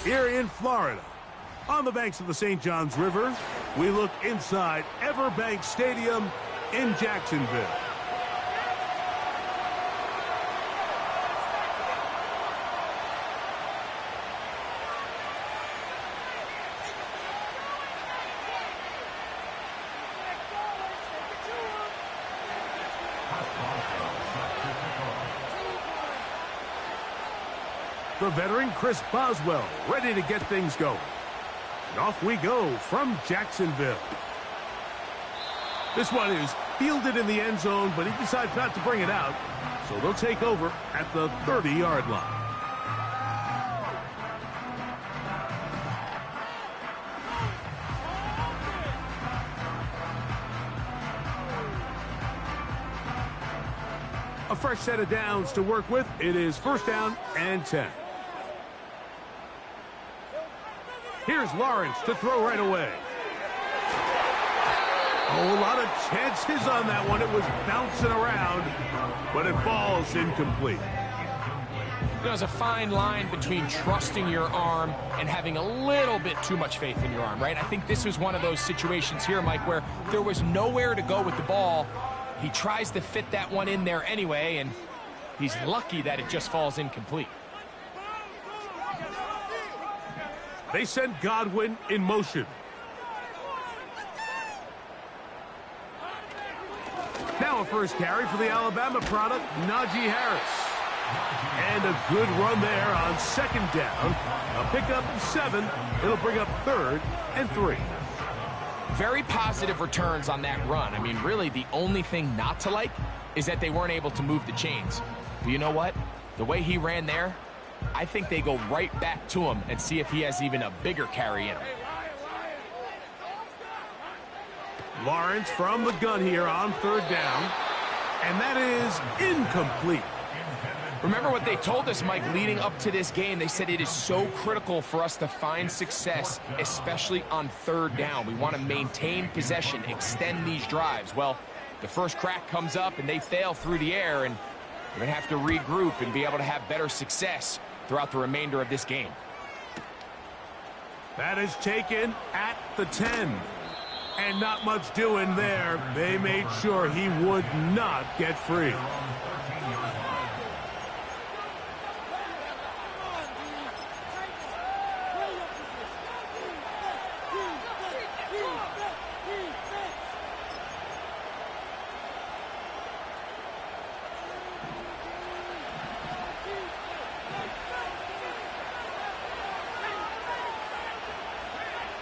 Here in Florida, on the banks of the St. Johns River, we look inside Everbank Stadium in Jacksonville. The veteran Chris Boswell ready to get things going. And off we go from Jacksonville. This one is fielded in the end zone, but he decides not to bring it out. So they'll take over at the 30-yard line. A fresh set of downs to work with. It is 1st down and 10. Here's Lawrence to throw right away. Oh, a lot of chances on that one. It was bouncing around, but it falls incomplete. There's a fine line between trusting your arm and having a little bit too much faith in your arm, right? I think this was one of those situations here, Mike, where there was nowhere to go with the ball. He tries to fit that one in there anyway, and he's lucky that it just falls incomplete. They send Godwin in motion. Now a first carry for the Alabama product, Najee Harris. And a good run there on 2nd down. A pickup of 7. It'll bring up 3rd and 3. Very positive returns on that run. I mean, really, the only thing not to like is that they weren't able to move the chains. But you know what? The way he ran there, I think they go right back to him and see if he has even a bigger carry in him. Lawrence from the gun here on 3rd down. And that is incomplete. Remember what they told us, Mike, leading up to this game. They said it is so critical for us to find success, especially on 3rd down. We want to maintain possession, extend these drives. Well, the first crack comes up and they fail through the air, and we're going to have to regroup and be able to have better success throughout the remainder of this game. That is taken at the 10. And not much doing there. They made sure he would not get free.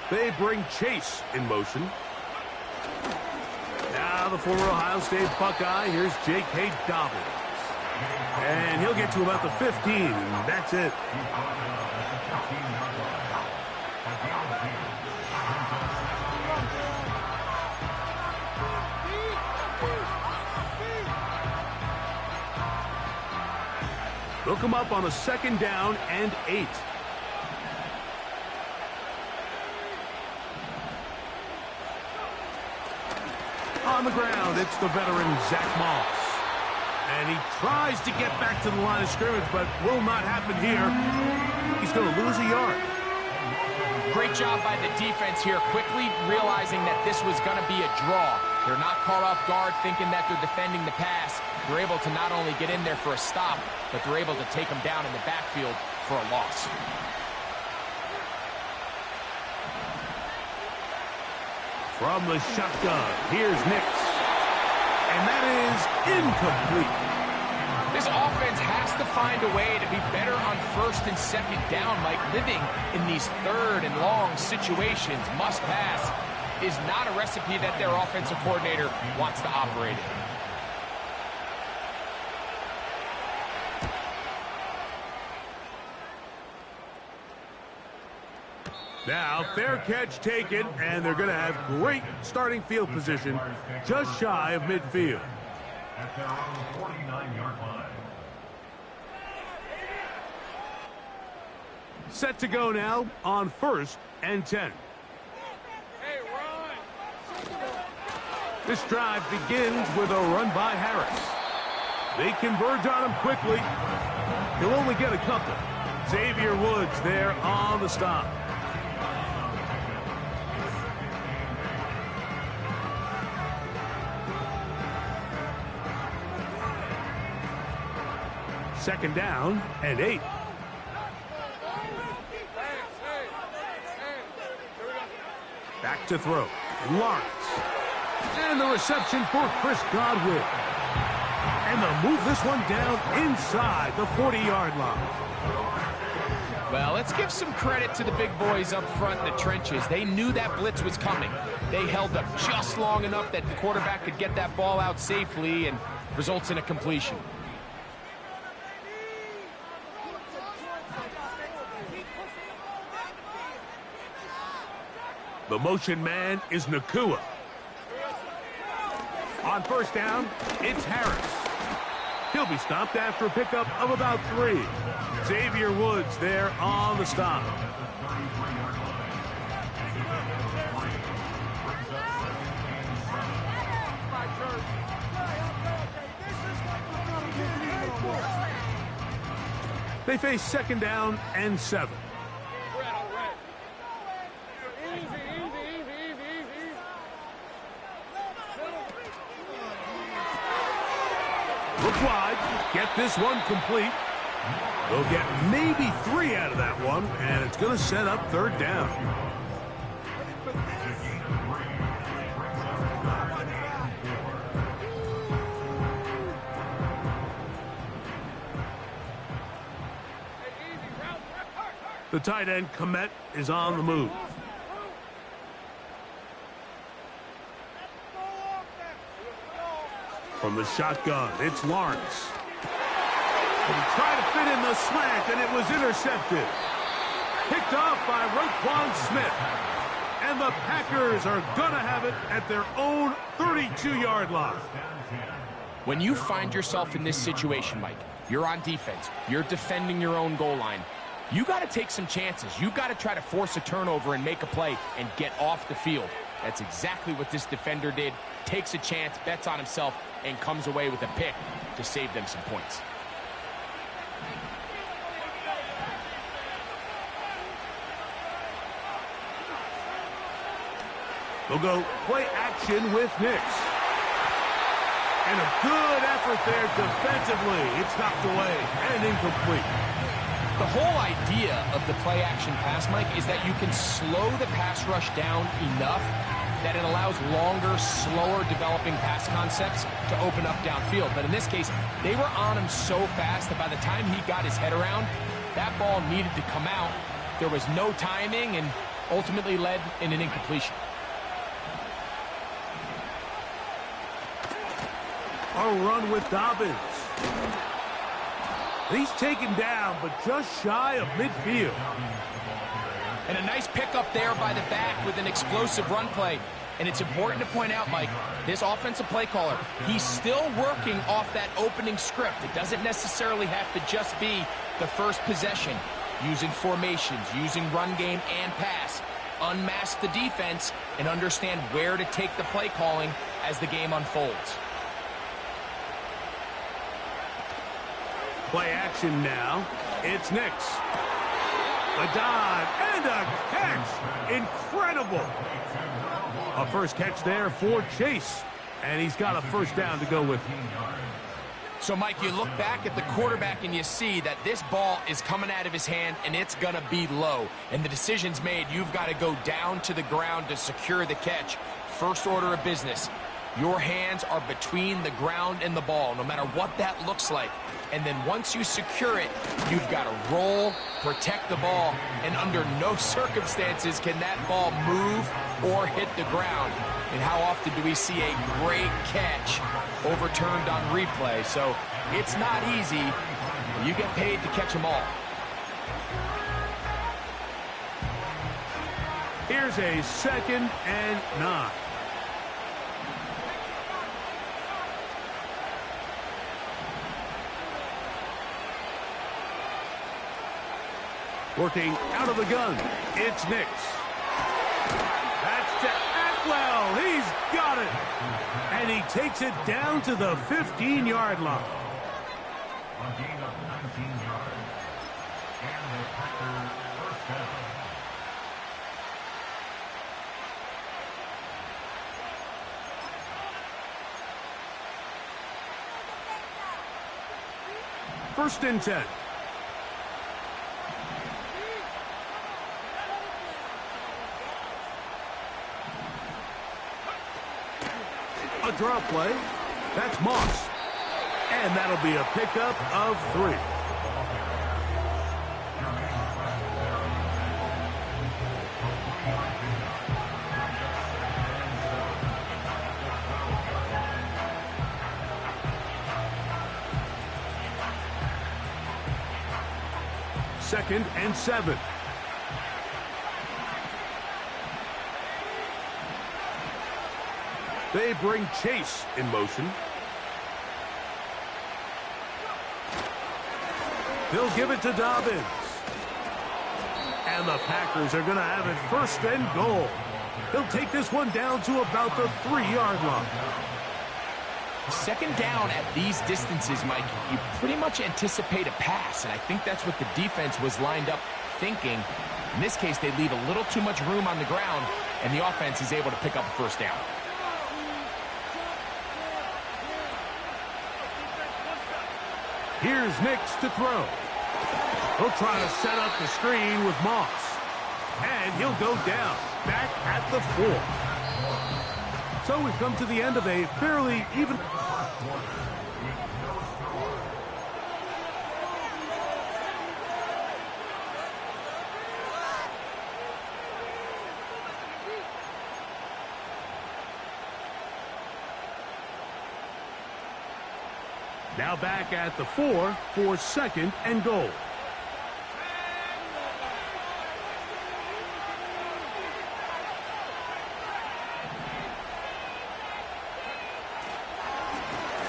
They bring Chase in motion. Now the former Ohio State Buckeye, here's J.K. Dobbins. And he'll get to about the 15, and that's it. They'll come up on a 2nd down and 8. On the ground, it's the veteran Zach Moss. And he tries to get back to the line of scrimmage, but will not happen here. He's going to lose a yard. Great job by the defense here, quickly realizing that this was going to be a draw. They're not caught off guard thinking that they're defending the pass. They're able to not only get in there for a stop, but they're able to take them down in the backfield for a loss. From the shotgun, here's Nix. And that is incomplete. This offense has to find a way to be better on 1st and 2nd down, Mike. Living in these 3rd and long situations, must pass, is not a recipe that their offensive coordinator wants to operate in. Now, fair catch taken, and they're going to have great starting field position just shy of midfield. At their own 49-yard line. Set to go now on 1st and 10. This drive begins with a run by Harris. They converge on him quickly. He'll only get a couple. Xavier Woods there on the stop. Second down and 8. Back to throw. Lawrence. And the reception for Chris Godwin. And they'll move this one down inside the 40-yard line. Well, let's give some credit to the big boys up front in the trenches. They knew that blitz was coming. They held up just long enough that the quarterback could get that ball out safely and results in a completion. The motion man is Nakua. On first down, it's Harris. He'll be stopped after a pickup of about 3. Xavier Woods there on the stop. They face second down and 7. Look wide, get this one complete. They'll get maybe 3 out of that one, and it's going to set up third down. The tight end, Komet, is on the move. From the shotgun, it's Lawrence. And he tried to fit in the slant, and it was intercepted. Picked off by Roquan Smith. And the Packers are going to have it at their own 32-yard line. When you find yourself in this situation, Mike, you're on defense, you're defending your own goal line, you got to take some chances. You've got to try to force a turnover and make a play and get off the field. That's exactly what this defender did. Takes a chance, bets on himself, and comes away with a pick to save them some points. They'll go play action with Nix. And a good effort there defensively. It's knocked away and incomplete. The whole idea of the play-action pass, Mike, is that you can slow the pass rush down enough that it allows longer, slower developing pass concepts to open up downfield. But in this case, they were on him so fast that by the time he got his head around, that ball needed to come out. There was no timing and ultimately led in an incompletion. A run with Dobbins. He's taken down, but just shy of midfield. And a nice pickup there by the back with an explosive run play. And it's important to point out, Mike, this offensive play caller, he's still working off that opening script. It doesn't necessarily have to just be the first possession. Using formations, using run game and pass. Unmask the defense and understand where to take the play calling as the game unfolds. Play action now. It's Nix. A dive and a catch. Incredible. A first catch there for Chase. And he's got a first down to go with. So, Mike, you look back at the quarterback and you see that this ball is coming out of his hand and it's going to be low. And the decision's made. You've got to go down to the ground to secure the catch. First order of business. Your hands are between the ground and the ball, no matter what that looks like. And then once you secure it, you've got to roll, protect the ball, and under no circumstances can that ball move or hit the ground. And how often do we see a great catch overturned on replay? So it's not easy. You get paid to catch them all. Here's a 2nd and 9. Working out of the gun, it's Nix. That's to Atwell. He's got it. And he takes it down to the 15-yard line. First and 10. A draw play. That's Moss. And that'll be a pickup of 3. Second and 7. They bring Chase in motion. They'll give it to Dobbins. And the Packers are going to have it first and goal. They'll take this one down to about the 3-yard line. Second down at these distances, Mike, you pretty much anticipate a pass, and I think that's what the defense was lined up thinking. In this case, they leave a little too much room on the ground, and the offense is able to pick up a first down. Here's Nix to throw. He'll try to set up the screen with Moss. And he'll go down, back at the 4. So we've come to the end of a fairly even... Now back at the 4 for second and goal.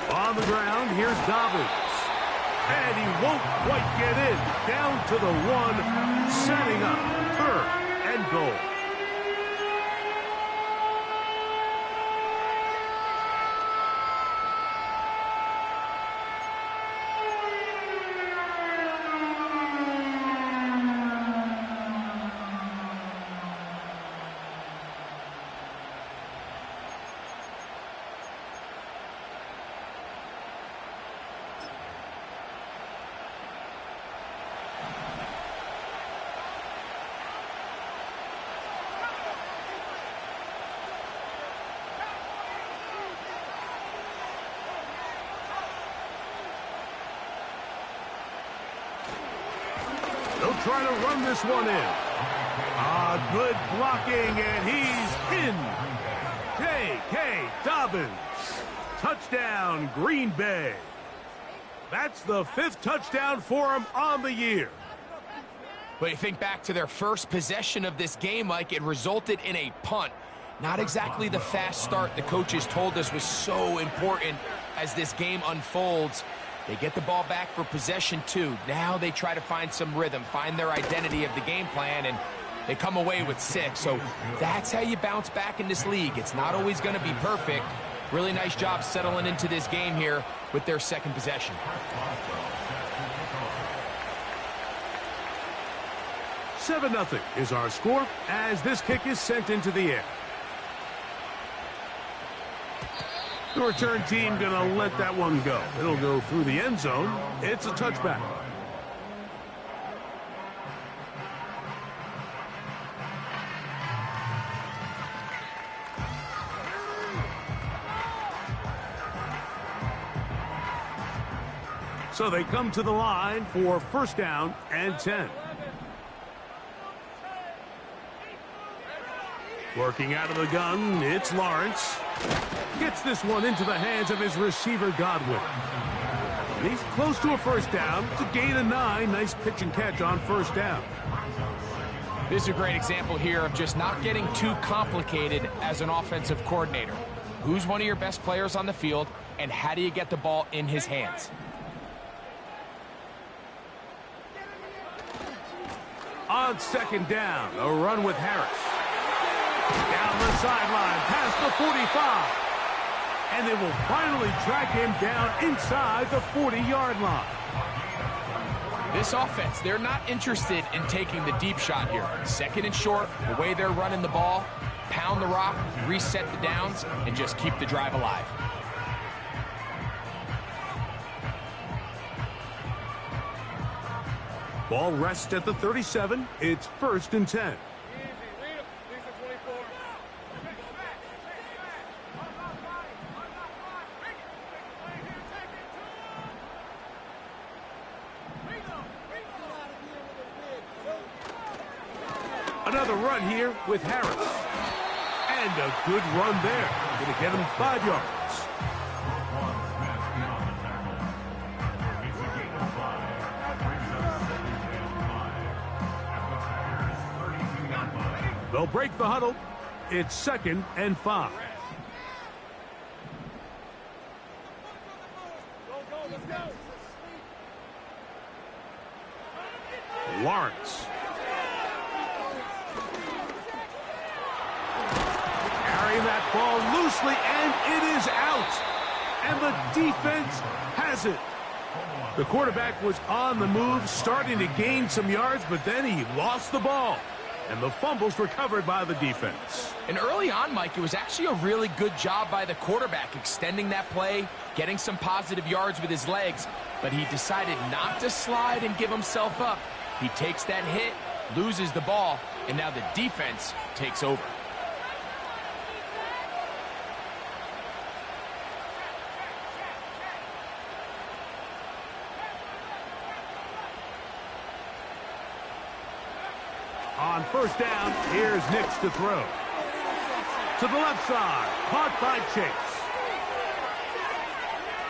On the ground, here's Dobbins. And he won't quite get in. Down to the 1, setting up third and goal. They'll try to run this one in. Good blocking, and he's in. J.K. Dobbins. Touchdown, Green Bay. That's the 5th touchdown for him on the year. But you think back to their first possession of this game, Mike, it resulted in a punt. Not exactly the fast start the coaches told us was so important as this game unfolds. They get the ball back for possession 2. Now they try to find some rhythm, find their identity of the game plan, and they come away with 6. So that's how you bounce back in this league. It's not always going to be perfect. Really nice job settling into this game here with their second possession. Seven 0 is our score as this kick is sent into the air. The return team going to let that one go. It'll go through the end zone. It's a touchback. So they come to the line for first down and 10. Working out of the gun, it's Lawrence. Gets this one into the hands of his receiver, Godwin. He's close to a first down. It's a gain of 9. Nice pitch and catch on first down. This is a great example here of just not getting too complicated as an offensive coordinator. Who's one of your best players on the field, and how do you get the ball in his hands? On second down, a run with Harris. Down the sideline, past the 45. And they will finally track him down inside the 40-yard line. This offense, they're not interested in taking the deep shot here. Second and short, the way they're running the ball, pound the rock, reset the downs, and just keep the drive alive. Ball rests at the 37. It's 1st and 10. Another run here with Harris. And a good run there. Going to get him 5 yards. They'll break the huddle. It's 2nd and 5. Lawrence. Carrying that ball loosely, and it is out. And the defense has it. The quarterback was on the move, starting to gain some yards, but then he lost the ball. And the fumble's recovered by the defense. And early on, Mike, it was actually a really good job by the quarterback, extending that play, getting some positive yards with his legs, but he decided not to slide and give himself up. He takes that hit, loses the ball, and now the defense takes over. On 1st down, here's Nix to throw. To the left side, caught by Chase.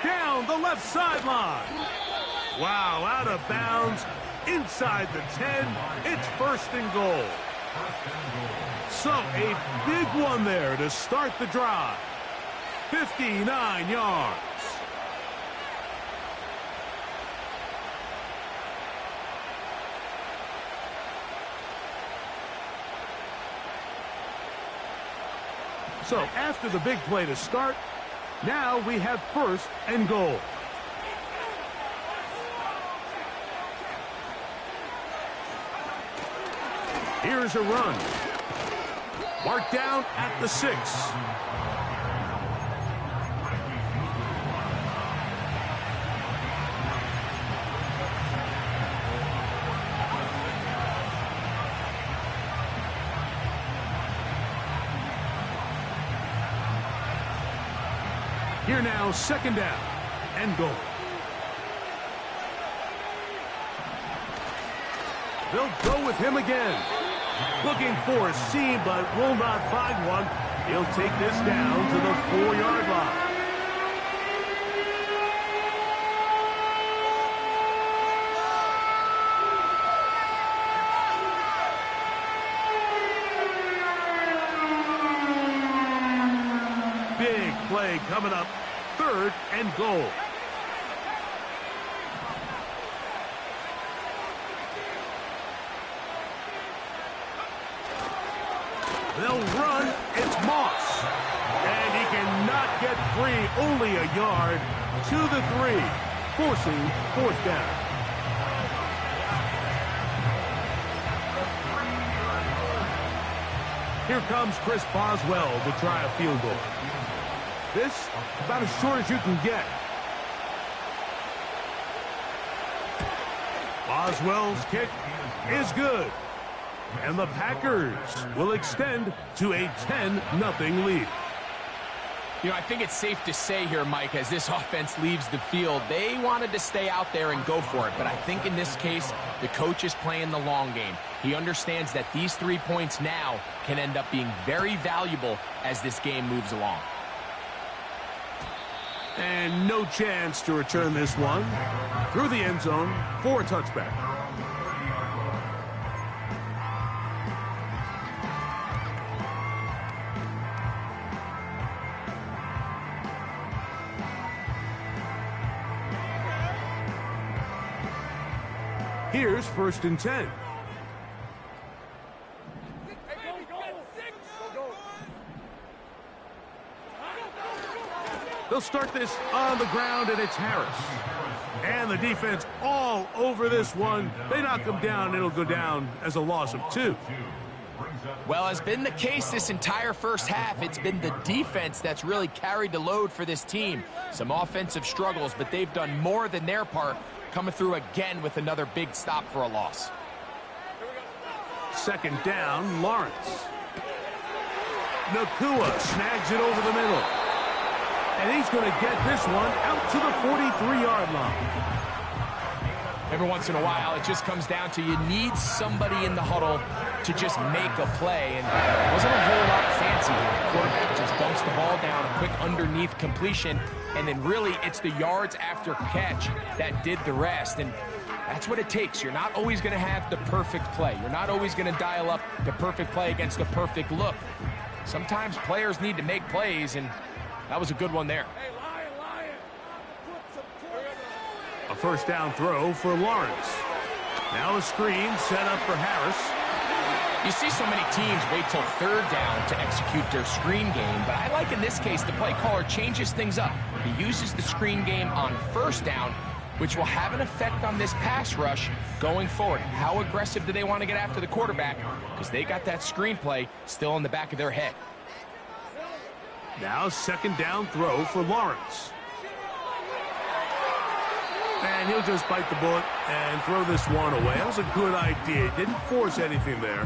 Down the left sideline. Wow, out of bounds, inside the 10. It's 1st and goal. So a big one there to start the drive. 59 yards. So after the big play to start, now we have 1st and goal. Here's a run. Marked down at the 6. Here now, 2nd down and goal. They'll go with him again. Looking for a seam, but will not find one. He'll take this down to the 4-yard line. Big play coming up. 3rd and goal. They'll run. It's Moss. And he cannot get free. Only a yard to the 3. Forcing 4th down. Here comes Chris Boswell to try a field goal. This about as short as you can get. Boswell's kick is good. And the Packers will extend to a 10-0 lead. You know, I think it's safe to say here, Mike, as this offense leaves the field, they wanted to stay out there and go for it. But I think in this case, the coach is playing the long game. He understands that these 3 points now can end up being very valuable as this game moves along. And no chance to return this one. Through the end zone for a touchback. Here's 1st and 10. They'll start this on the ground, and it's Harris. And the defense all over this one. They knock him down. It'll go down as a loss of 2. Well, has been the case this entire first half. It's been the defense that's really carried the load for this team. Some offensive struggles, but they've done more than their part, coming through again with another big stop for a loss. Second down, Lawrence. Nakua snags it over the middle. And he's going to get this one out to the 43-yard line. Every once in a while, it just comes down to you need somebody in the huddle to just make a play. And it wasn't a whole lot fancy here. The quarterback just dumps the ball down, a quick underneath completion, and then really it's the yards after catch that did the rest. And that's what it takes. You're not always going to have the perfect play. You're not always going to dial up the perfect play against the perfect look. Sometimes players need to make plays, and that was a good one there. A first down throw for Lawrence. Now a screen set up for Harris. You see so many teams wait till third down to execute their screen game, but I like in this case the play caller changes things up. He uses the screen game on first down, which will have an effect on this pass rush going forward. How aggressive do they want to get after the quarterback? Because they got that screenplay still in the back of their head. Now second down throw for Lawrence. And he'll just bite the bullet and throw this one away. That was a good idea. Didn't force anything there.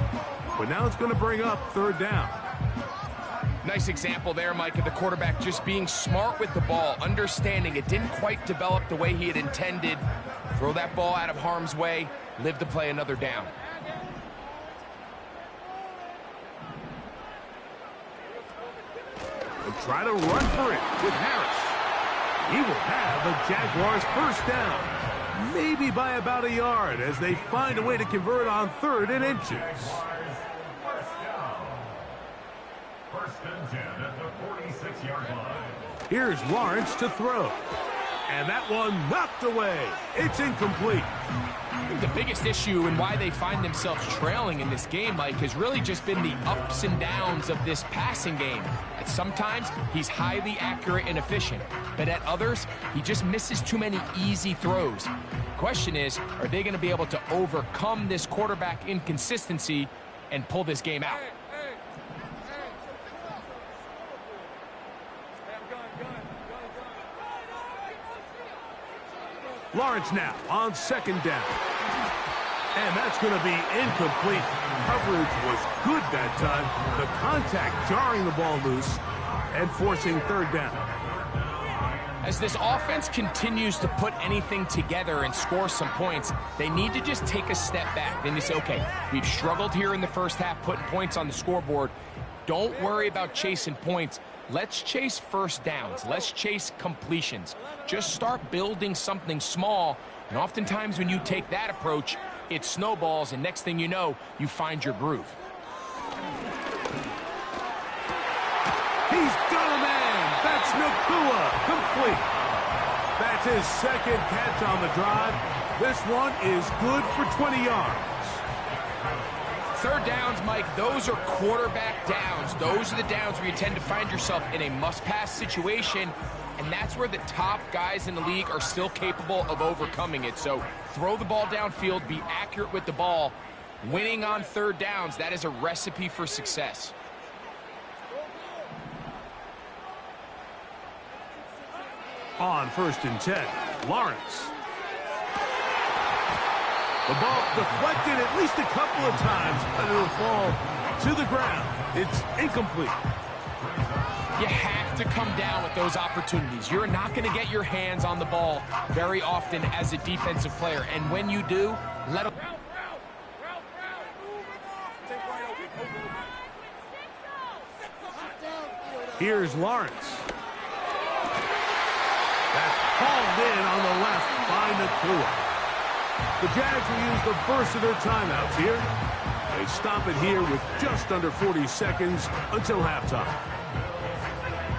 But now it's going to bring up third down. Nice example there, Mike, of the quarterback just being smart with the ball, understanding it didn't quite develop the way he had intended. Throw that ball out of harm's way, live to play another down. They'll try to run for it with Harris. He will have a Jaguars first down, maybe by about a yard, as they find a way to convert on 3rd and inches. First and 10 at the 46-yard line. Here's Lawrence to throw. And that one knocked away. It's incomplete. I think the biggest issue and why they find themselves trailing in this game, Mike, has really just been the ups and downs of this passing game. And sometimes he's highly accurate and efficient, but at others, he just misses too many easy throws. Question is, are they going to be able to overcome this quarterback inconsistency and pull this game out? Lawrence now on second down. And that's going to be incomplete. Coverage was good that time. The contact jarring the ball loose and forcing third down. As this offense continues to put anything together and score some points, they need to just take a step back. Then you say, okay, we've struggled here in the first half putting points on the scoreboard. Don't worry about chasing points. Let's chase first downs. Let's chase completions. Just start building something small, and oftentimes when you take that approach, it snowballs, and next thing you know, you find your groove. He's got a man. That's Nakua. Complete. That's his second catch on the drive. This one is good for 20 yards. Third downs, Mike, those are quarterback downs. Those are the downs where you tend to find yourself in a must-pass situation, and that's where the top guys in the league are still capable of overcoming it. So throw the ball downfield, be accurate with the ball. Winning on third downs, that is a recipe for success. On 1st and 10, Lawrence. The ball deflected at least a couple of times, but it'll fall to the ground. It's incomplete. You have to come down with those opportunities. You're not going to get your hands on the ball very often as a defensive player. And when you do, let them... Here's Lawrence. That's hauled in on the left by Nakua. The Jags will use the first of their timeouts here. They stop it here with just under 40 seconds until halftime.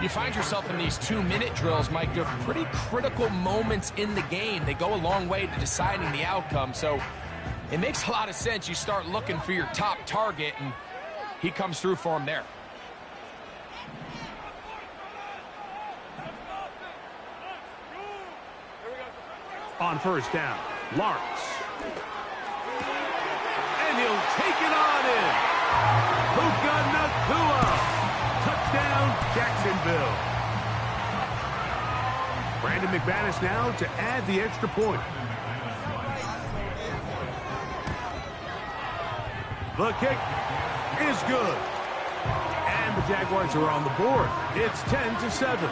You find yourself in these 2-minute drills, Mike. They're pretty critical moments in the game. They go a long way to deciding the outcome. So it makes a lot of sense. You start looking for your top target, and he comes through for him there. On first down, Lawrence. And he'll take it on in. Puka Nacua. Touchdown, Jacksonville. Brandon McManus now to add the extra point. The kick is good. And the Jaguars are on the board. It's 10-7.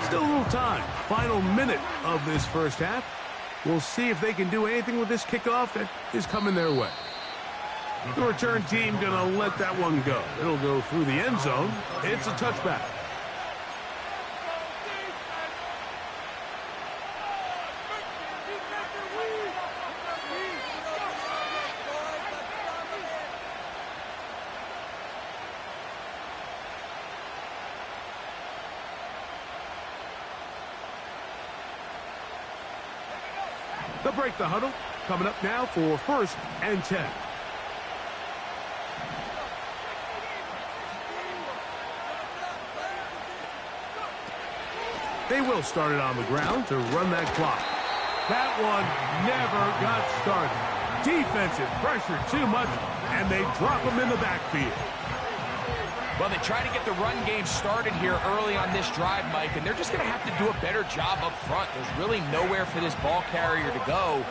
Still a little time. Final minute of this first half. We'll see if they can do anything with this kickoff that is coming their way. The return team going to let that one go. It'll go through the end zone. It's a touchback. They'll break the huddle. Coming up now for 1st and 10. They will start it on the ground to run that clock. That one never got started. Defensive pressure too much, and they drop him in the backfield. Well, they try to get the run game started here early on this drive, Mike, and they're just going to have to do a better job up front. There's really nowhere for this ball carrier to go.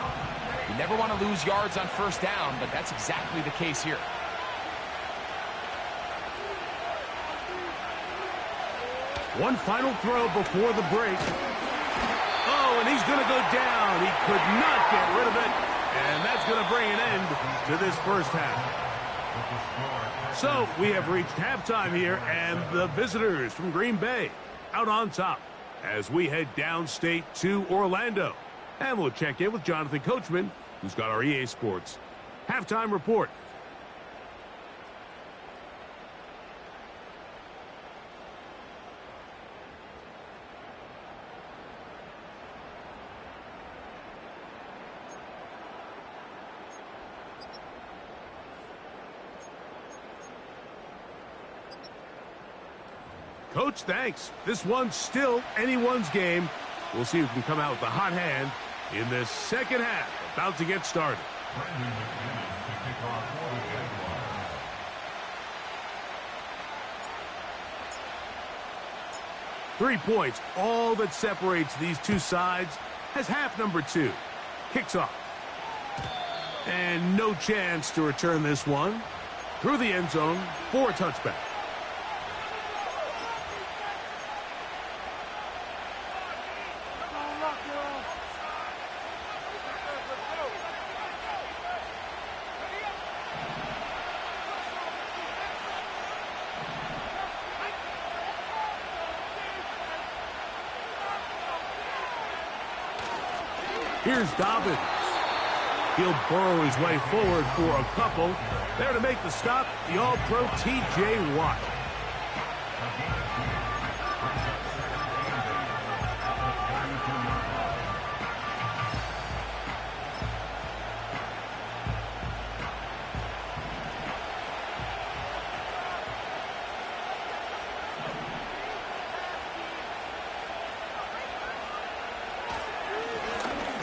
You never want to lose yards on first down, but that's exactly the case here. One final throw before the break. Oh, and he's going to go down. He could not get rid of it, and that's going to bring an end to this first half. So we have reached halftime here, and the visitors from Green Bay out on top as we head downstate to Orlando. And we'll check in with Jonathan Coachman, who's got our EA Sports halftime report. Coach, thanks. This one's still anyone's game. We'll see who can come out with the hot hand in this second half. About to get started. 3 points, all that separates these two sides, as half number 2 kicks off. And no chance to return this one through the end zone for a touchback. Here's Dobbins. He'll burrow his way forward for a couple. There to make the stop, the All-Pro T.J. Watt.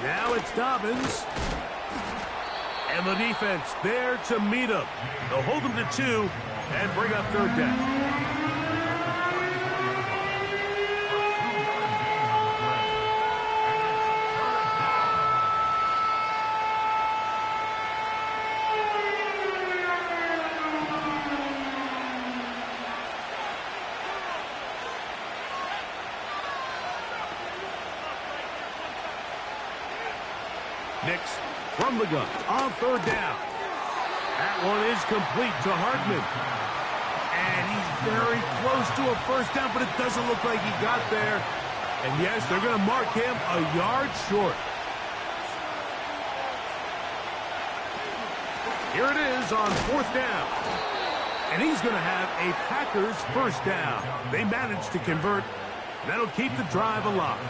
Now it's Dobbins. And the defense there to meet him. They'll hold him to 2 and bring up 3rd down. Nix from the gun on 3rd down. That one is complete to Hartman. And he's very close to a 1st down, but it doesn't look like he got there. And yes, they're going to mark him a yard short. Here it is on 4th down. And he's going to have a Packers 1st down. They managed to convert. That'll keep the drive alive.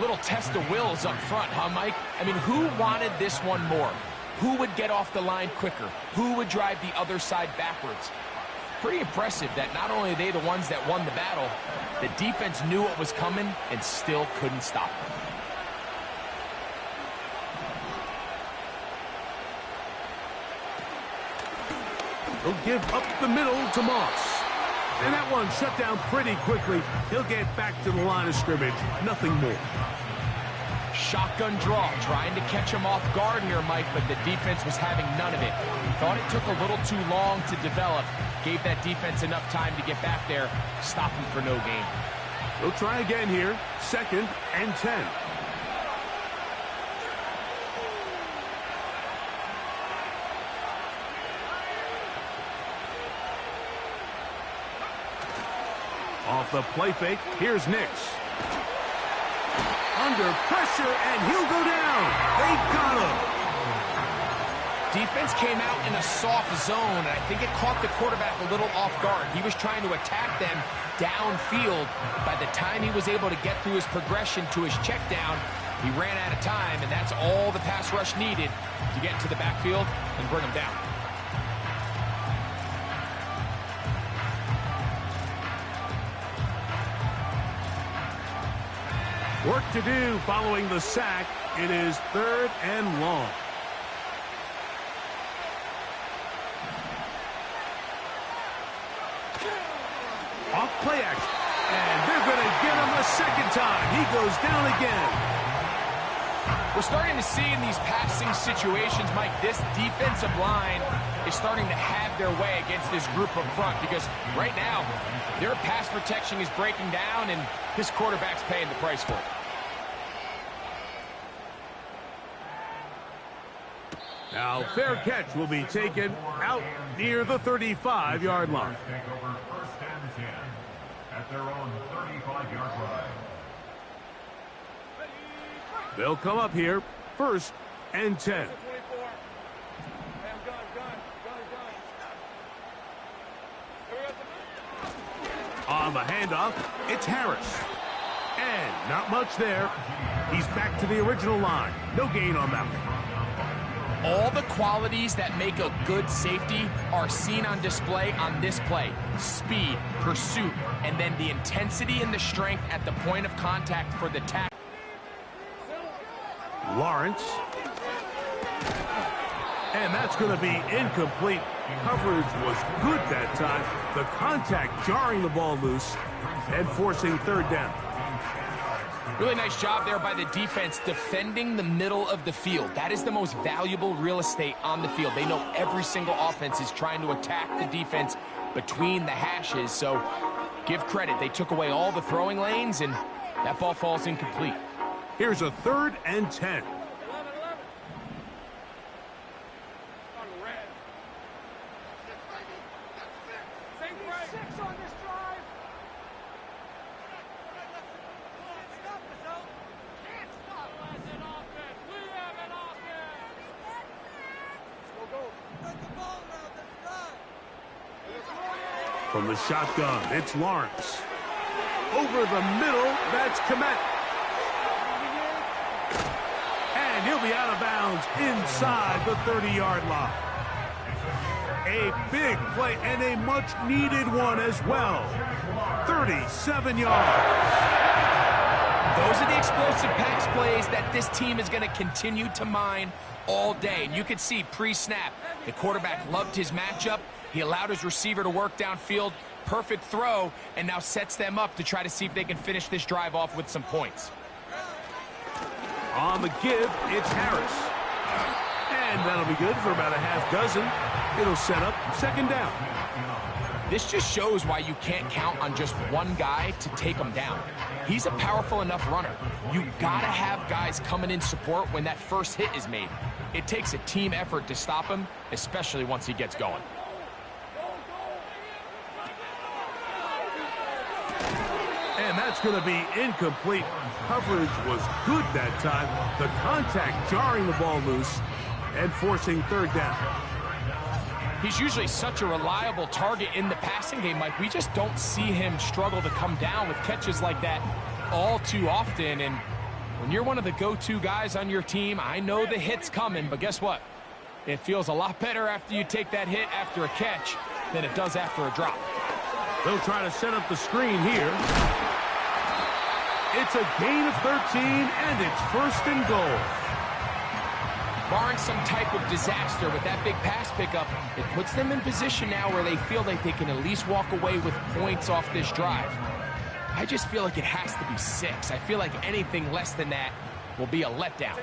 Little test of wills up front, huh, Mike? I mean, who wanted this one more? Who would get off the line quicker? Who would drive the other side backwards? pretty impressive that not only are they the ones that won the battle, the defense knew what was coming and still couldn't stop it. He'll give up the middle to Moss. And that one shut down pretty quickly. He'll get back to the line of scrimmage. Nothing more. Shotgun draw, trying to catch him off guard here, Mike, but the defense was having none of it. Thought it took a little too long to develop. Gave that defense enough time to get back there. Stop him for no gain. He'll try again here. 2nd and 10. Off the play fake, here's Nix. Under pressure, and he'll go down. They got him. Defense came out in a soft zone, and I think it caught the quarterback a little off guard. He was trying to attack them downfield. By the time he was able to get through his progression to his check down, he ran out of time, and that's all the pass rush needed to get into the backfield and bring him down. Work to do following the sack. It is 3rd and long. Off play action. And they're going to get him a second time. He goes down again. We're starting to see in these passing situations, Mike, this defensive line is starting to have their way against this group up front because right now their pass protection is breaking down and this quarterback's paying the price for it. Now, fair catch will be taken out near the 35-yard line. Take over 1st and 10 at their own 35-yard line. They'll come up here, 1st and 10. On the handoff, it's Harris. And not much there. He's back to the original line. No gain on that one. All the qualities that make a good safety are seen on display on this play. Speed, pursuit, and then the intensity and the strength at the point of contact for the tackle. Lawrence. And that's going to be incomplete. Coverage was good that time. The contact jarring the ball loose and forcing 3rd down. Really nice job there by the defense defending the middle of the field. That is the most valuable real estate on the field. They know every single offense is trying to attack the defense between the hashes. So give credit. They took away all the throwing lanes, and that ball falls incomplete. Here's a 3rd and 10. From the shotgun, it's Lawrence. Over the middle, that's Kmet. And he'll be out of bounds inside the 30-yard line. A big play and a much-needed one as well. 37 yards. Those are the explosive pass plays that this team is going to continue to mine all day. And you can see pre-snap, the quarterback loved his matchup. He allowed his receiver to work downfield. Perfect throw, and now sets them up to try to see if they can finish this drive off with some points. On the give, it's Harris. And that'll be good for about a half dozen. It'll set up 2nd down. This just shows why you can't count on just one guy to take him down. He's a powerful enough runner. You gotta have guys coming in support when that first hit is made. It takes a team effort to stop him, especially once he gets going. And that's going to be incomplete. Coverage was good that time. The contact jarring the ball loose and forcing 3rd down. He's usually such a reliable target in the passing game, Mike. We just don't see him struggle to come down with catches like that all too often. And when you're one of the go-to guys on your team, I know the hit's coming, but guess what? It feels a lot better after you take that hit after a catch. than it does after a drop. They'll try to set up the screen here. It's a gain of 13, and it's first and goal. Barring some type of disaster with that big pass pickup, it puts them in position now where they feel like they can at least walk away with points off this drive. I just feel like it has to be 6. I feel like anything less than that will be a letdown.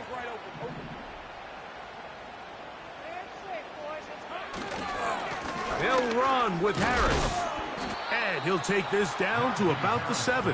They'll run with Harris. And he'll take this down to about the 7.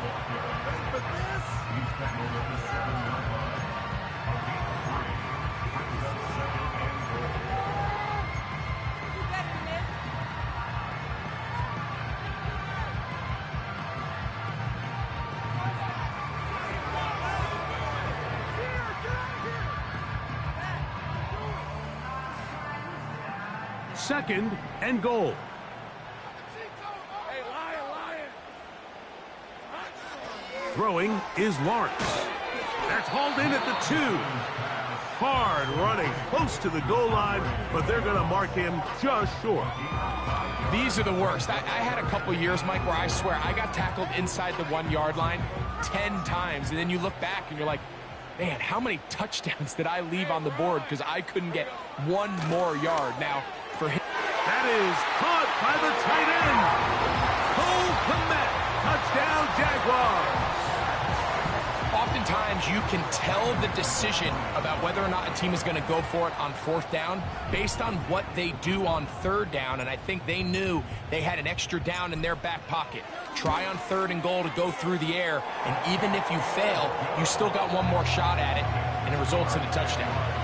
Second and goal. Throwing is Lawrence. That's hauled in at the 2. Hard running close to the goal line, but they're going to mark him just short. These are the worst. I had a couple years, Mike, where I swear I got tackled inside the 1-yard line 10 times, and then you look back and you're like, man, how many touchdowns did I leave on the board because I couldn't get one more yard? Now, for him... That is caught by the tight end. Cole Kmet, touchdown Jaguars. Oftentimes, you can tell the decision about whether or not a team is going to go for it on 4th down based on what they do on 3rd down, and I think they knew they had an extra down in their back pocket. Try on 3rd and goal to go through the air, and even if you fail, you still got one more shot at it, and it results in a touchdown.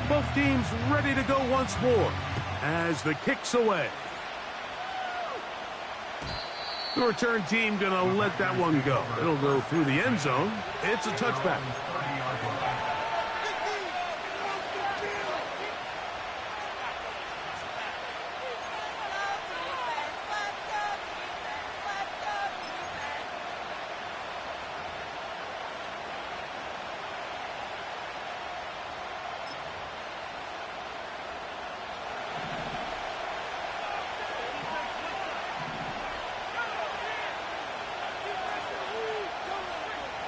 Both teams ready to go once more as the kick's away. The return team going to let that one go. It'll go through the end zone. It's a touchback.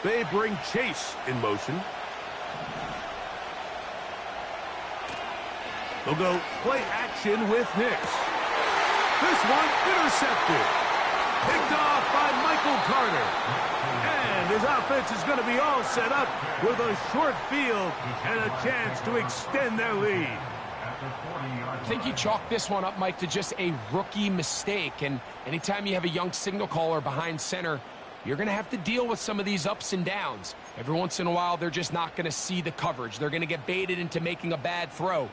They bring Chase in motion. They'll go play action with Nix. This one intercepted. Picked off by Michael Carter. And his offense is going to be all set up with a short field and a chance to extend their lead. I think you chalk this one up, Mike, to just a rookie mistake. And anytime you have a young signal caller behind center, you're going to have to deal with some of these ups and downs. Every once in a while, they're just not going to see the coverage. They're going to get baited into making a bad throw.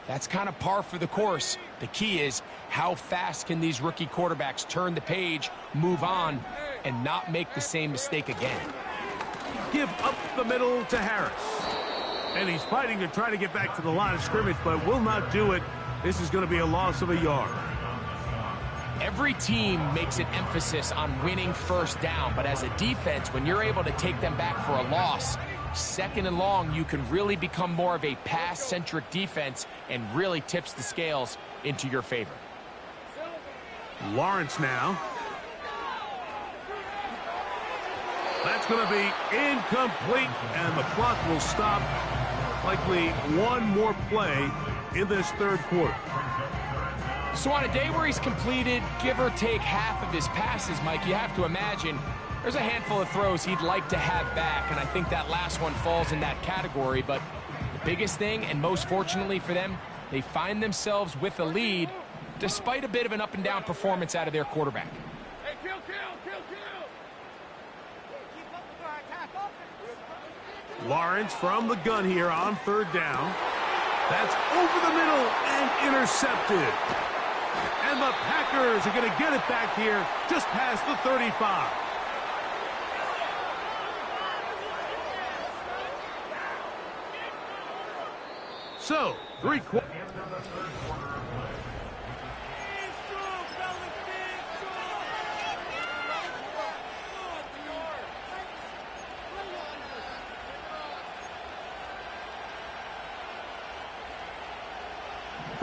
That's kind of par for the course. The key is how fast can these rookie quarterbacks turn the page, move on, and not make the same mistake again. Give up the middle to Harris. And he's fighting to try to get back to the line of scrimmage, but will not do it. This is going to be a loss of a yard. Every team makes an emphasis on winning 1st down, but as a defense, when you're able to take them back for a loss, 2nd and long, you can really become more of a pass-centric defense and really tips the scales into your favor. Lawrence now. That's going to be incomplete, and the clock will stop. Likely one more play in this 3rd quarter. So on a day where he's completed, give or take half of his passes, Mike, you have to imagine there's a handful of throws he'd like to have back, and I think that last one falls in that category. But the biggest thing, and most fortunately for them, they find themselves with a lead despite a bit of an up-and-down performance out of their quarterback. Hey, kill! Lawrence from the gun here on 3rd down. That's over the middle and intercepted. And the Packers are going to get it back here just past the 35. So, 3 quarters.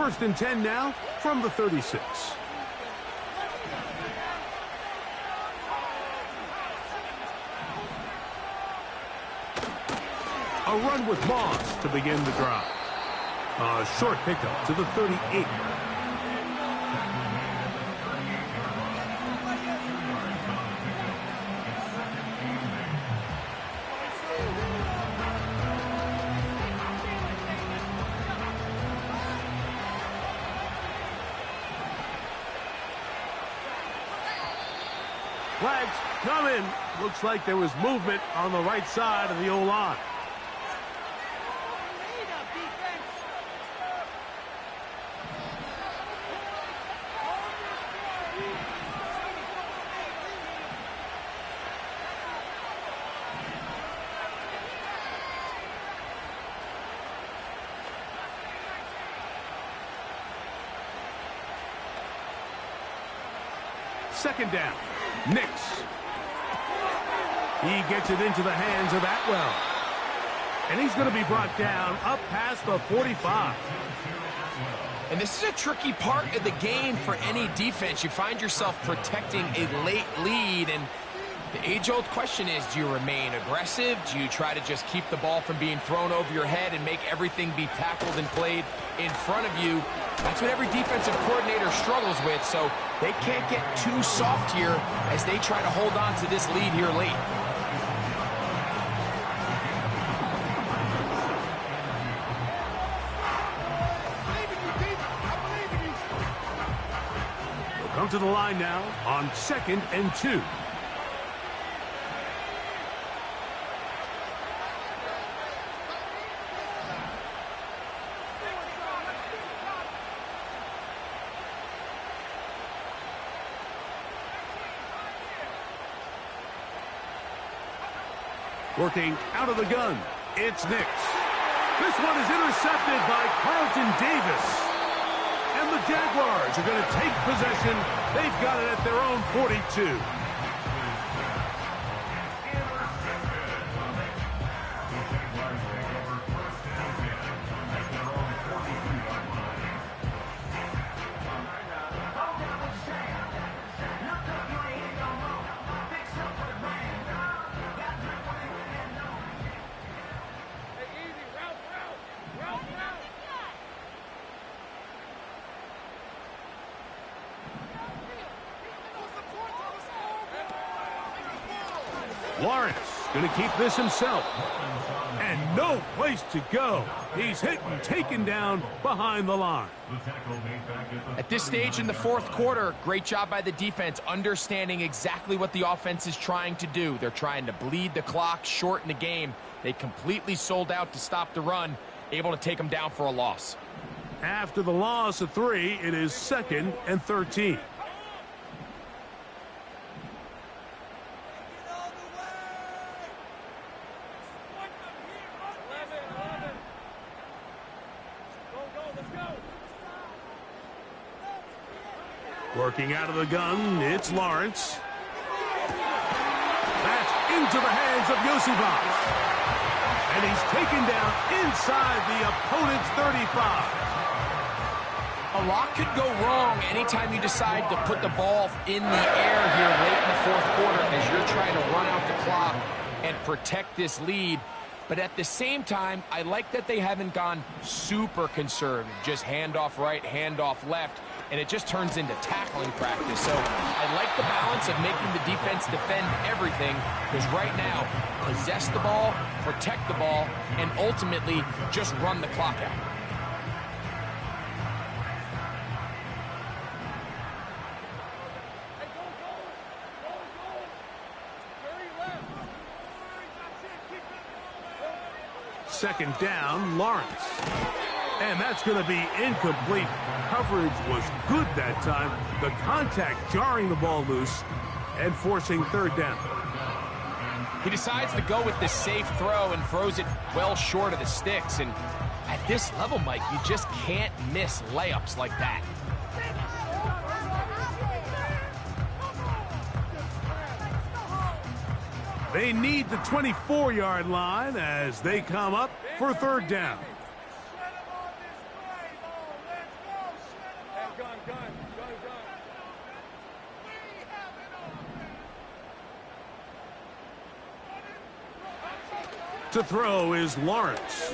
First and 10 now from the 36. A run with Moss to begin the drive. A short pickup to the 38. Flags come in. Looks like there was movement on the right side of the O-line. Second down. Nix. He gets it into the hands of Atwell. And he's going to be brought down up past the 45. And this is a tricky part of the game for any defense. You find yourself protecting a late lead, and the age-old question is, do you remain aggressive? Do you try to just keep the ball from being thrown over your head and make everything be tackled and played in front of you? That's what every defensive coordinator struggles with, so they can't get too soft here as they try to hold on to this lead here late. They'll come to the line now on 2nd and 2. Working out of the gun, it's Nix. This one is intercepted by Carlton Davis. And the Jaguars are going to take possession. They've got it at their own 42. Lawrence going to keep this himself. And no place to go. He's hit and taken down behind the line. At this stage in the fourth quarter, great job by the defense understanding exactly what the offense is trying to do. They're trying to bleed the clock, shorten the game. They completely sold out to stop the run, able to take them down for a loss. After the loss of 3, it is 2nd and 13. Working out of the gun, it's Lawrence. That's into the hands of Yosibach. And he's taken down inside the opponent's 35. A lot could go wrong anytime you decide to put the ball in the air here late in the fourth quarter as you're trying to run out the clock and protect this lead. But at the same time, I like that they haven't gone super conservative, just handoff right, handoff left, and it just turns into tackling practice. So I like the balance of making the defense defend everything, because right now, possess the ball, protect the ball, and ultimately just run the clock out. Second down, Lawrence. And that's going to be incomplete. Coverage was good that time. The contact jarring the ball loose and forcing third down. He decides to go with the safe throw and throws it well short of the sticks. And at this level, Mike, you just can't miss layups like that. They need the 24-yard line as they come up for third down. To throw is Lawrence.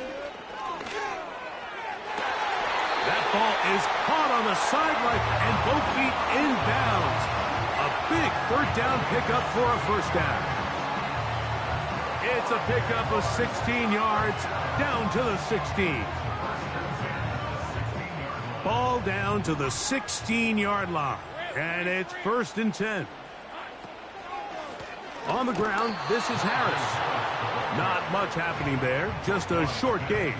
That ball is caught on the sideline, and both feet inbounds. A big third down pickup for a first down. It's a pickup of 16 yards down to the 16. Ball down to the 16-yard line, and it's 1st and 10. On the ground, this is Harris. Not much happening there, just a short gain.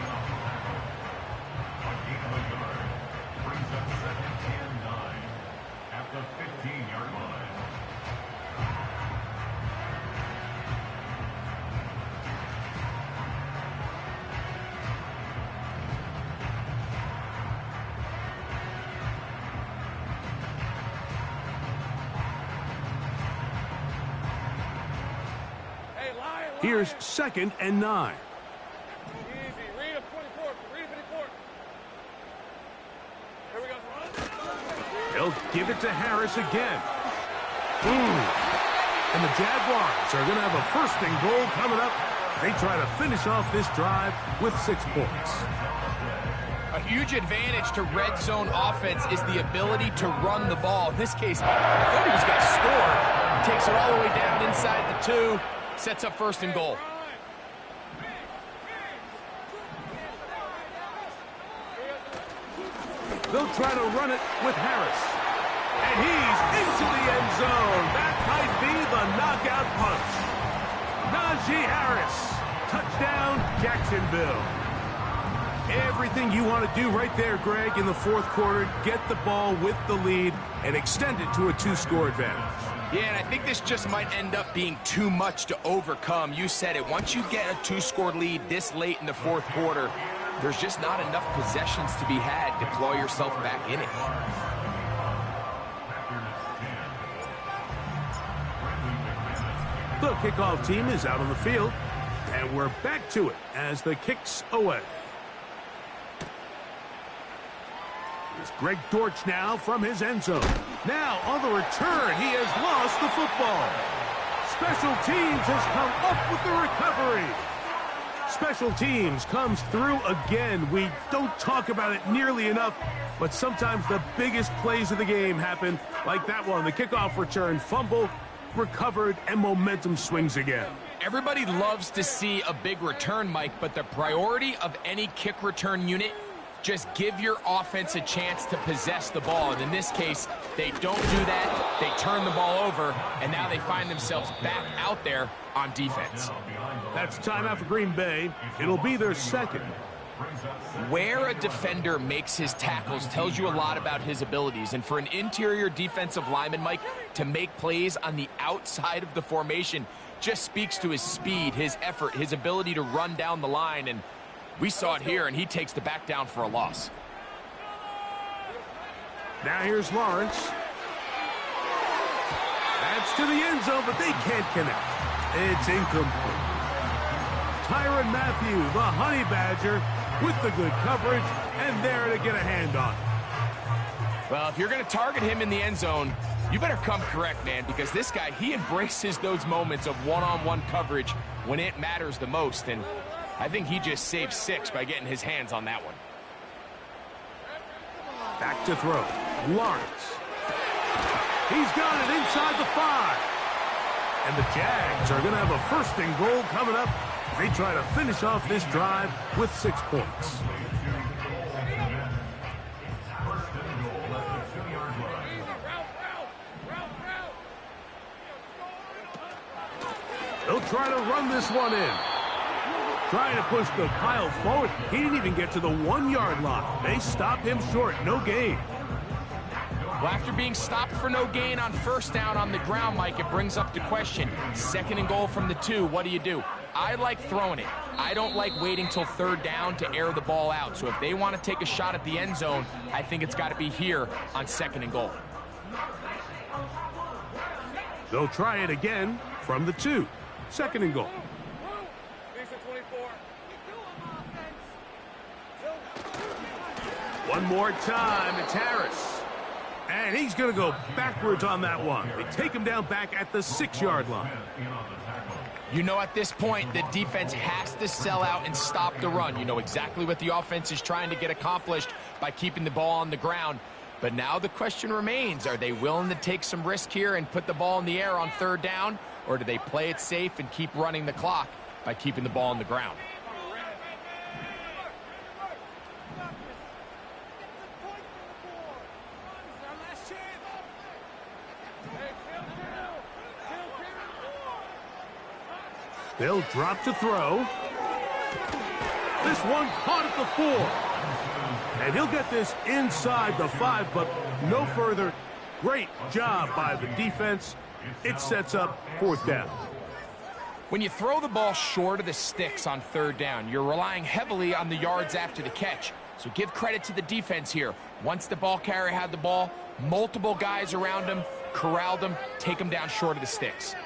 At the 15-yard line. Here's 2nd and 9. Easy. Read a 24. Read a 54. Here we go. They'll give it to Harris again. And the Jaguars are going to have a 1st and goal coming up. They try to finish off this drive with 6 points. A huge advantage to red zone offense is the ability to run the ball. In this case, I thought he was going to score. Takes it all the way down inside the 2. Sets up 1st and goal. They'll try to run it with Harris. And he's into the end zone. That might be the knockout punch. Najee Harris. Touchdown, Jacksonville. Everything you want to do right there, Greg, in the 4th quarter. Get the ball with the lead and extend it to a 2-score advantage. Yeah, and I think this just might end up being too much to overcome. You said it. Once you get a 2-score lead this late in the 4th quarter, there's just not enough possessions to be had to claw yourself back in it. The kickoff team is out on the field, and we're back to it as the kick's away. It's Greg Dortch now from his end zone. Now on the return, he has lost the football. Special teams has come up with the recovery. Special teams comes through again. We don't talk about it nearly enough, but sometimes the biggest plays of the game happen like that one. The kickoff return, fumble, recovered, and momentum swings again. Everybody loves to see a big return, Mike, but the priority of any kick return unit, just give your offense a chance to possess the ball. And in this case, they don't do that. They turn the ball over, and now they find themselves back out there on defense. That's timeout for Green Bay. It'll be their 2nd. Where a defender makes his tackles tells you a lot about his abilities. And for an interior defensive lineman, Mike, to make plays on the outside of the formation just speaks to his speed, his effort, his ability to run down the line. And we saw it here, and he takes the back down for a loss. Now here's Lawrence. That's to the end zone, but they can't connect. It's incomplete. Tyrann Mathieu, the Honey Badger, with the good coverage, and there to get a hand on it. Well, if you're going to target him in the end zone, you better come correct, man, because this guy, he embraces those moments of one-on-one coverage when it matters the most, and I think he just saved 6 by getting his hands on that one. Back to throw. Lawrence. He's got it inside the 5. And the Jags are going to have a 1st and goal coming up. They try to finish off this drive with 6 points. They'll try to run this one in. Trying to push the pile forward. He didn't even get to the 1-yard line. They stop him short. No gain. Well, after being stopped for no gain on 1st down on the ground, Mike, it brings up the question. 2nd and goal from the 2. What do? I like throwing it. I don't like waiting till 3rd down to air the ball out. So if they want to take a shot at the end zone, I think it's got to be here on 2nd and goal. They'll try it again from the 2. 2nd and goal. One more time, it's Harris. And And he's going to go backwards on that one. They take him down back at the 6-yard line. You know, at this point, the defense has to sell out and stop the run. You know exactly what the offense is trying to get accomplished by keeping the ball on the ground. But now the question remains, are they willing to take some risk here and put the ball in the air on 3rd down? Or do they play it safe and keep running the clock by keeping the ball on the ground? They'll drop to throw. This one caught at the 4. And he'll get this inside the 5, but no further. Great job by the defense. It sets up 4th down. When you throw the ball short of the sticks on 3rd down, you're relying heavily on the yards after the catch. So give credit to the defense here. Once the ball carrier had the ball, multiple guys around him, corralled him, take him down short of the sticks.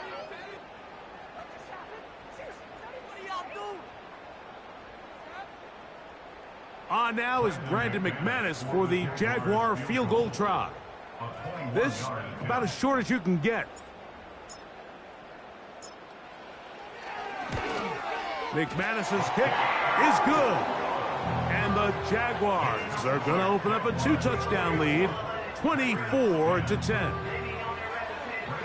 On now is Brandon McManus for the Jaguar field goal try. This about as short as you can get. McManus's kick is good. And the Jaguars are going to open up a 2-touchdown lead, 24-10.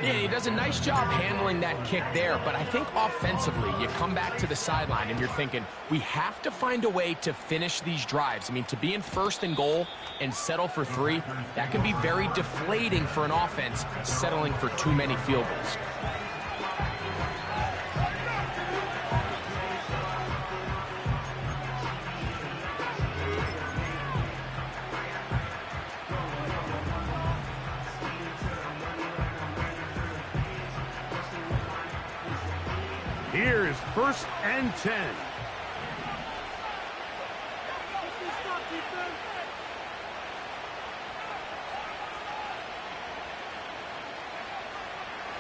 Yeah, he does a nice job handling that kick there, but I think offensively, you come back to the sideline and you're thinking, we have to find a way to finish these drives. I mean, to be in 1st and goal and settle for 3, that can be very deflating for an offense settling for too many field goals. Here's 1st and 10.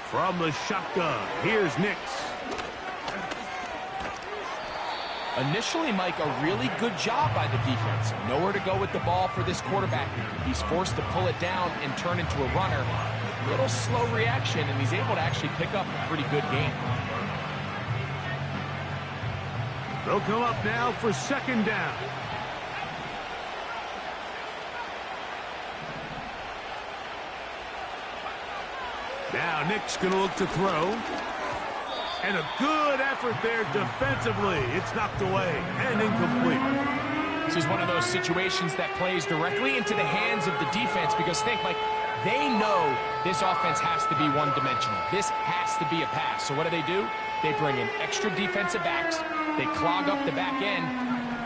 From the shotgun, here's Nix. Initially, Mike, a really good job by the defense. Nowhere to go with the ball for this quarterback. He's forced to pull it down and turn into a runner. A little slow reaction, and he's able to actually pick up a pretty good game. They'll come up now for 2nd down. Now Nick's going to look to throw. And a good effort there defensively. It's knocked away and incomplete. This is one of those situations that plays directly into the hands of the defense because think, like, they know this offense has to be one-dimensional. This has to be a pass. So what do? They bring in extra defensive backs. They clog up the back end.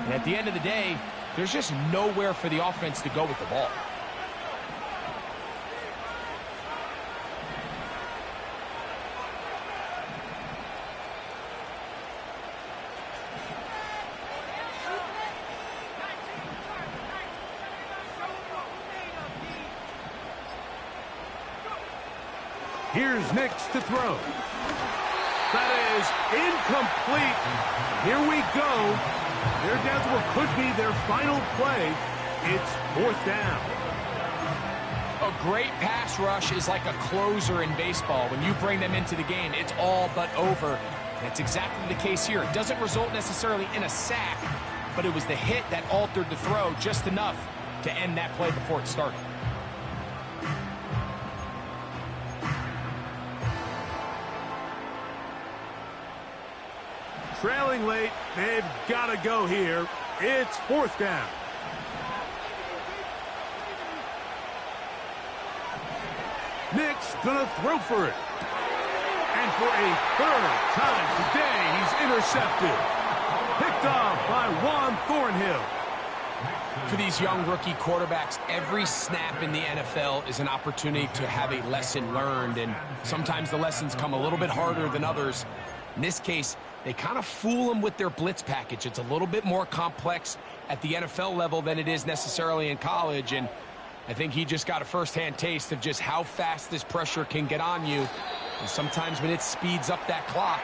And at the end of the day, there's just nowhere for the offense to go with the ball. Here's Nix to throw. That is incomplete. Here we go. They're down to what could be their final play. It's 4th down. A great pass rush is like a closer in baseball. When you bring them into the game, it's all but over. That's exactly the case here. It doesn't result necessarily in a sack, but it was the hit that altered the throw just enough to end that play before it started. Trailing late, they've got to go here. It's 4th down. Nick's gonna throw for it. And for a 3rd time today, he's intercepted. Picked off by Juan Thornhill. For these young rookie quarterbacks, every snap in the NFL is an opportunity to have a lesson learned, and sometimes the lessons come a little bit harder than others. In this case, they kind of fool them with their blitz package. It's a little bit more complex at the NFL level than it is necessarily in college, and I think he just got a first-hand taste of just how fast this pressure can get on you. And sometimes when it speeds up that clock,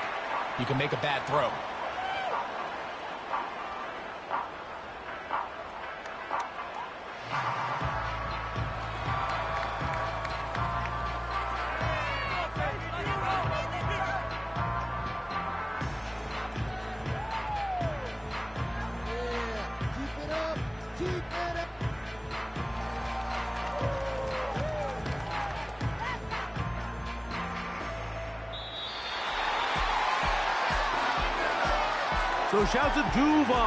you can make a bad throw. So shout to Duval.